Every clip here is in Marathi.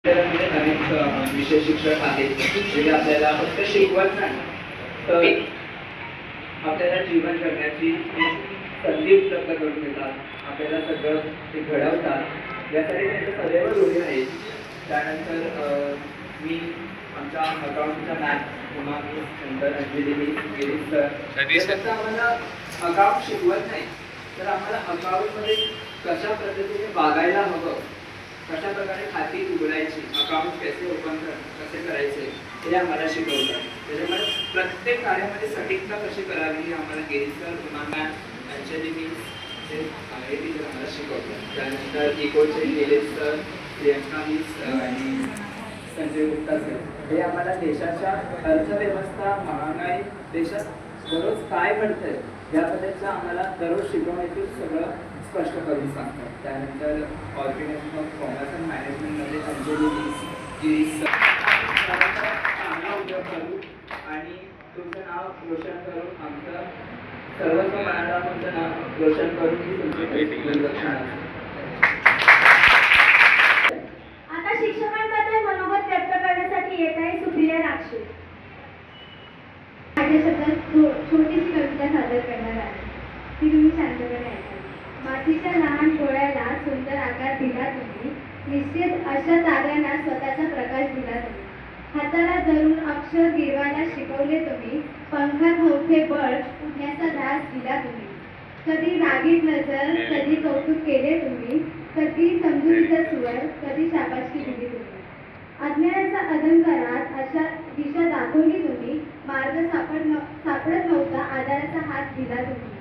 अनेक विषय शिक्षक आहेत जे आपल्याला फक्त शिकवत नाही तर आपल्याला जीवन जगण्याची संधी उपलब्ध करून देतात, आपल्याला सगळं ते घडवतात, यासाठी त्यांचं सदैव ऋणी आहे. त्यानंतर मी आमच्या अकाउंटचा मॅथ किंवा मी नंतर अंजली गिरीश सर आम्हाला अकाउंट शिकवत नाही तर आम्हाला अकाउंटमध्ये कशा पद्धतीने वागायला हवं, कशा प्रकारे खाती उघडायची, अकाउंट कसे करायचे हे आम्हाला शिकवतात. त्याच्यामुळे प्रत्येक कार्यामध्ये सटीकता कशी करावी हे आम्हाला गिरीश सर, मॅम, अंजली हे टीचर आम्हाला शिकवतात. त्यानंतर इकोचे गिरीश सर, प्रियंका मिस आणि संजय गुप्ता सर हे आम्हाला देशाच्या अर्थव्यवस्था, महागाई, देशात दररोज काय घडतंय याबद्दलचं आम्हाला दररोज शिकवण्याचे सगळं स्पष्ट करून सांगतात. त्यानंतर ऑर्गनायझेशन ऑफ कॉमर्स अँड मॅनेजमेंटमध्ये अंजली गिरीश चांगला उद्योग करू आणि तुमचं नाव रोशन करून आमचं सर्वस्व मनाला तुमचं नाव रोशन करून ही तुमची लक्षण आहे. आता शिक्षकांबद्दल मनोगत व्यक्त करण्यासाठी येत आहे सुप्रिया राक्षे. माझ्या शब्दात छोटीशी कविता सादर करणार आहे, ती तुम्ही शांतपणे ऐका. मातीच्या लहान डोळ्याला सुंदर आकार दिला तुम्ही, निश्चित अशा ताऱ्यांना स्वतःचा प्रकाश दिला तुम्ही. हाताला धरून अक्षर गिरवायला शिकवले तुम्ही, पंखात मोठे बळ उडण्याचा ध्यास दिला तुम्ही. कधी रागीट नजर, कधी कौतुक केले तुम्ही, कधी समजुतीचा स्वर, कधी शाबासकी दिली तुम्ही. अज्ञानाचा अधंकारात अशा दिशा दाखवली तुम्ही, मार्ग सापडत नव्हता आधाराचा हात दिला तुम्ही.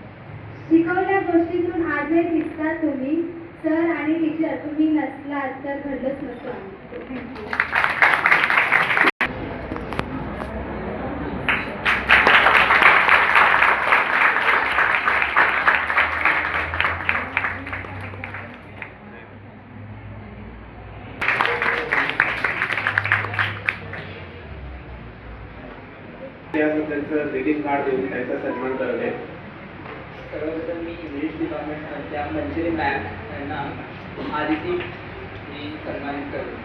शिकवल्या गोष्टीतून आजही दिसता तुम्ही, सर आणि टीचर तुम्ही नसलात तर घडलंच नसतं आम्ही. त्याबद्दलचं ग्रीटिंग कार्ड देऊन त्यांचा सन्मान करत आहे. सर्वप्रथम मी इंग्लिश डिपार्टमेंटच्या मंजिरी मॅम यांना आदिती मी सन्मानित करतो.